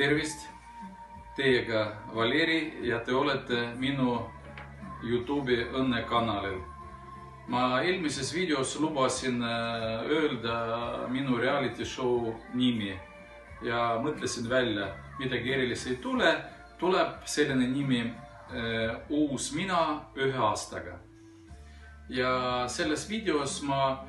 Tervist, teiega Valeri ja te olete minu YouTube'i õnnekanalil. Ma eelmises videos lubasin öelda minu reality show nimi ja mõtlesin välja, midagi erilist ei tule, tuleb selline nimi Uus mina 1 aastaga. Ja selles videos ma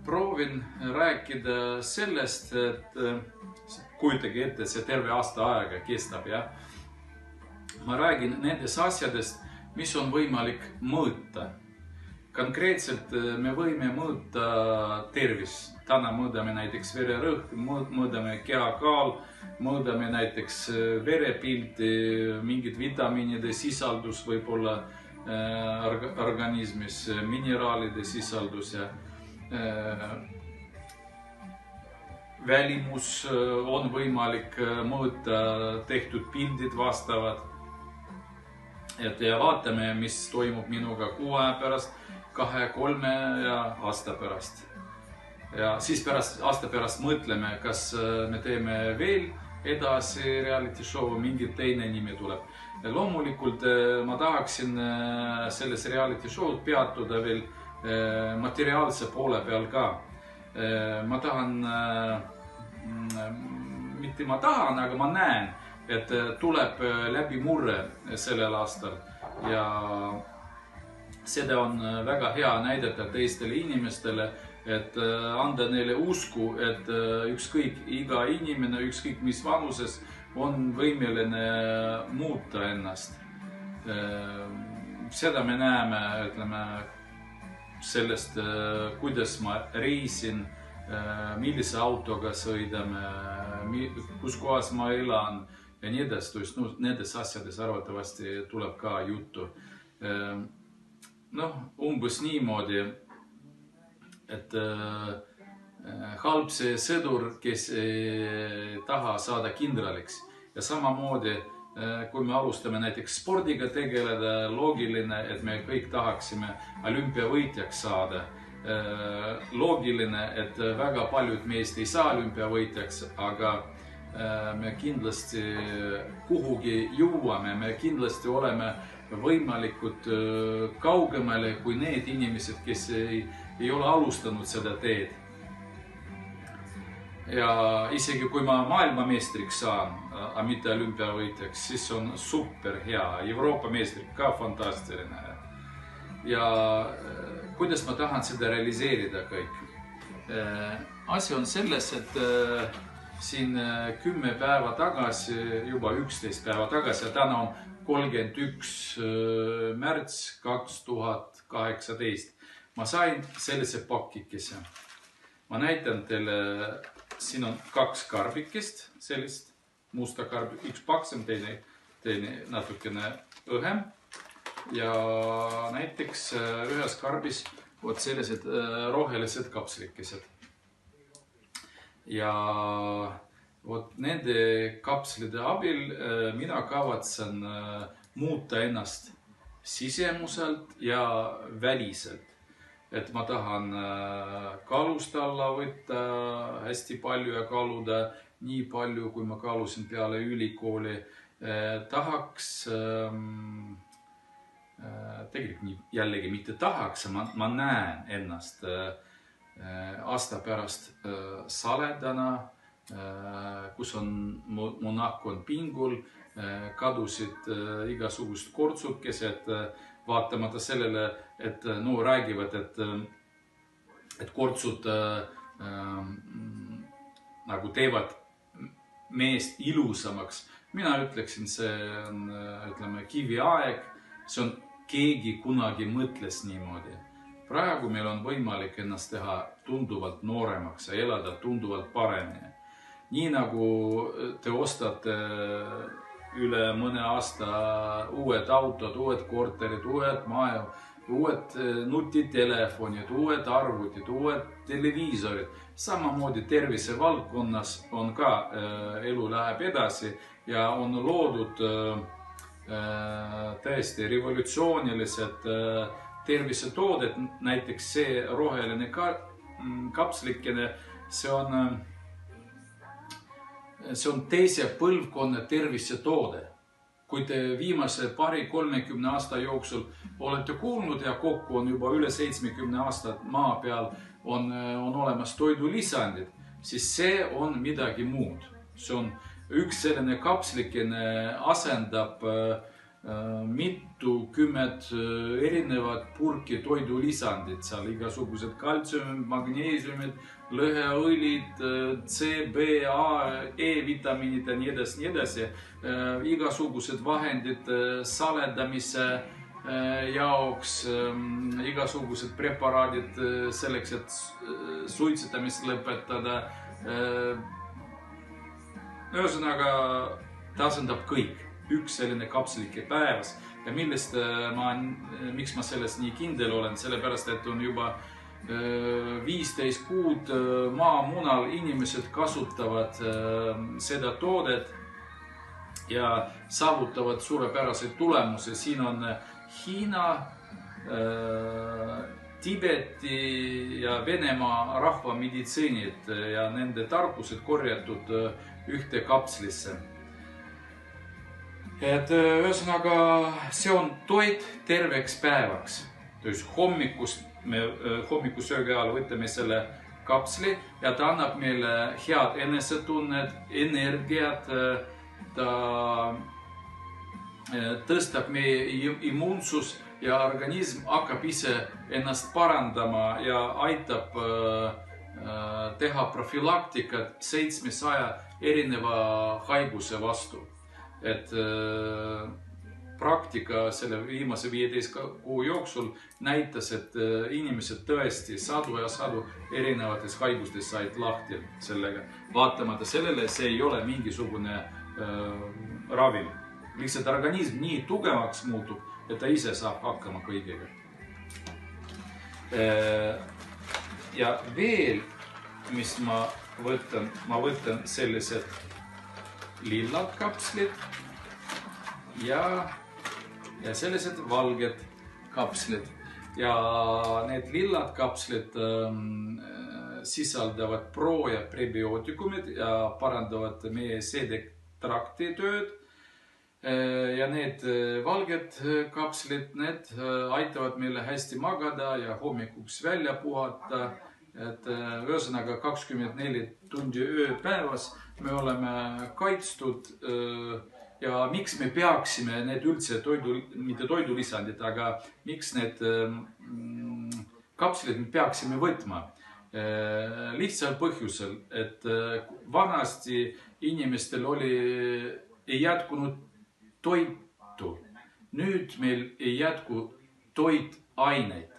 proovin rääkida sellest, et kujutage ette, see terve aasta aega kestab, ja ma räägin nendest asjadest, mis on võimalik mõõta. Konkreetselt me võime mõõta tervist. Täna mõõdame näiteks vererõhk, mõõdame kehakaal, mõõdame näiteks verepilti, mingid vitamiinide sisaldus võib-olla organismis, mineraalide sisaldus ja välimus on võimalik mõõta, tehtud pildid vastavad. Ja vaatame, mis toimub minuga 6 aja pärast, 2, 3 ja aasta pärast. Ja siis aasta pärast mõtleme, kas me teeme veel edasi reality show, mingi teine nimi tuleb. Loomulikult ma tahaksin selles reality show'd peatuda veel materiaalse poole peal ka. Ma tahan, mitte ma tahan, aga ma näen, et tuleb läbimurre sellel aastal ja seda on väga hea näidata teistele inimestele, et anda neile usku, et ükskõik iga inimene, ükskõik mis vanuses on võimeline muuta ennast. Seda me näeme, ütleme, sellest, kuidas ma reisin, millise autoga sõidame, kus kohas ma elan ja nii edasi. Nendes asjades arvatavasti tuleb ka juttu. Umbes niimoodi, et halb see sõdur, kes ei taha saada kindraliks. Ja samamoodi, kui me alustame näiteks spordiga tegeleda, loogiline, et me kõik tahaksime olümpiavõitjaks saada. Loogiline, et väga paljud meist ei saa olümpiavõitjaks, aga me kindlasti kuhugi jõuame, me kindlasti oleme võimalikud kaugemale kui need inimesed, kes ei ole alustanud seda teed. Ja isegi kui ma maailmameistriks saan, aga mitte olümpiavõitjaks, siis on super hea. Euroopa meistrik ka fantastiline. Ja kuidas ma tahan seda realiseerida kõik? Asi on selles, et siin 10 päeva tagasi, juba 11 päeva tagasi, ja täna on 31. märts 2018. Ma sain sellise pakikese. Ma näitan teile, siin on 2 karbikest, sellist musta karbik, üks paksem, teine natukene õhem. Ja näiteks ühes karbis on sellised rohelised kapslikesed. Ja nende kapslide abil mina kavatsen muuta ennast sisemuselt ja väliselt. Et ma tahan kaalust alla võtta hästi palju ja kaaluda nii palju, kui ma kaalusin peale ülikooli. Tahaks, tegelikult jällegi mitte tahaks, ma näen ennast aasta pärast saledana, kus on mu nahk on pingul, kadusid igasugust kortsukesed, vaatamata sellele, et räägivad, et kortsud nagu teevad meest ilusamaks. Mina ütleksin, see on, ütleme, kiviaeg, see on keegi kunagi mõtles niimoodi. Praegu meil on võimalik ennast teha tunduvalt nooremaks ja elada tunduvalt paremini. Nii nagu te ostate üle mõne aasta uued autod, uued korterid, uued maja, uued nutitelefonid, uued arvutid, uued televiisorid. Samamoodi tervise valdkonnas on ka elu läheb edasi ja on loodud täiesti revolutsioonilised tervisetoodet, näiteks see roheline kapslikene, see on see on teise põlvkonna tervisetoode. Kui te viimase 20-30 aasta jooksul olete kuulnud ja kokku on juba üle 70 aastat maa peal on olemas toidulisandid, siis see on midagi muud. See on üks selline kapslikene asendab mitukümmend erinevat purki toidulisandid, seal igasugused kaltsiumid, magneesiumid, lõheõlid, C, B, A, E-vitamiinid ja nii edasi, igasugused vahendid saledamise jaoks, igasugused preparaadid selleks, et suitsetamist lõpetada. Ühesõnaga, ta asendab kõik. Üks selline kapslike päevas ja miks ma sellest nii kindel olen, sellepärast, et on juba 15 kuud maamunal inimesed kasutavad seda toodet ja saavutavad suurepäraseid tulemusi. Siin on Hiina, Tiibeti ja Venemaa rahvameditsiinid ja nende tarkused korjatud ühte kapslisse. Et ühesõnaga, see on toit terveks päevaks. Hommikusöögi ajal võtame selle kapsli ja ta annab meile head enesetunnet, energiat, ta tõstab meie immuunsus ja organism hakkab ise ennast parandama ja aitab teha profülaktikat 700 erineva haiguse vastu. Et praktika selle viimase 15 kuu jooksul näitas, et inimesed tõesti sadu ja sadu erinevates haigustes said lahti sellega. Vaatamata sellele, see ei ole mingisugune ravim. Lihtsalt organism nii tugevaks muutub, et ta ise saab hakkama kõigega. Ja veel, mis ma võtan sellised lillad kapslid ja sellised valged kapslid. Ja need lillad kapslid sisaldavad pro- ja prebiootikumid ja parandavad meie seedetrakti tööd. Ja need valged kapslid, need aitavad meile hästi magada ja hommikuks välja puhata. Et ühesõnaga 24 tundi ööpäevas me oleme kaitstud ja miks me peaksime need üldse mitte toidulisandid, aga miks need kapslid me peaksime võtma? Lihtsal põhjusel, et vanasti inimestel ei jätkunud toitu. Nüüd meil ei jätku toitaineid.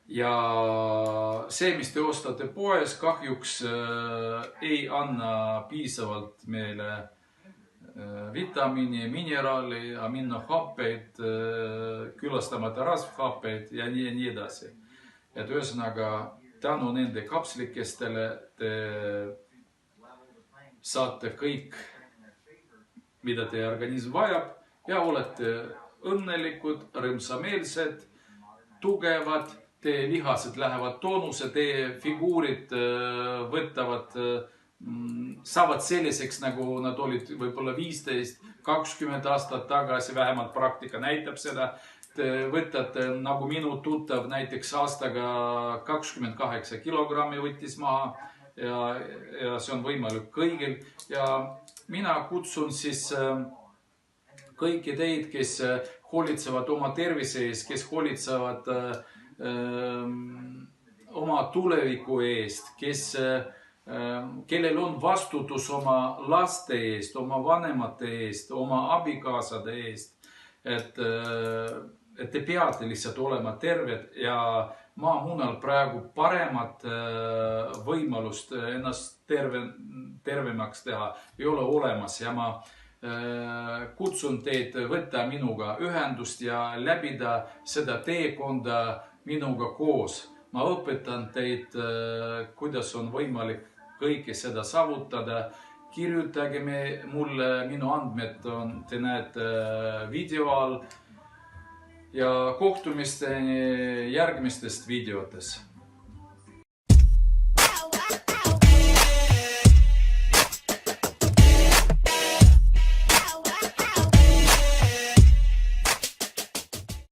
Ja see, mis te ostate poes, kahjuks ei anna piisavalt meile vitamiini, mineraali, aminohappeid, külastamata rasvhappeid ja nii edasi. Et ühesõnaga, tänu nende kapslikestele te saate kõik, mida teie organism vajab ja olete õnnelikud, rõõmsameelsed, tugevad. Teie lihased lähevad toonuse, teie figuurid saavad selliseks, nagu nad olid võib-olla 15-20 aastat tagasi, vähemalt praktika näitab seda. Te võtate, nagu minu tuttav näiteks aastaga 28 kilogrammi võttis maha ja see on võimalik kõigil. Ja mina kutsun siis kõiki teid, kes hoolitsevad oma tervise eest, kes hoolitsevad oma tuleviku eest, kellel on vastutus oma laste eest, oma vanemate eest, oma abikaasade eest, et te peate lihtsalt olema terved ja maamunal praegu paremat võimalust ennast tervemaks teha ei ole olemas ja ma kutsun teid võtta minuga ühendust ja läbida seda teekonda minuga koos. Ma õpetan teid, kuidas on võimalik kõike seda saavutada. Kirjutage mulle, minu andmed te näete video all ja kohtumisteni järgmistest videotes.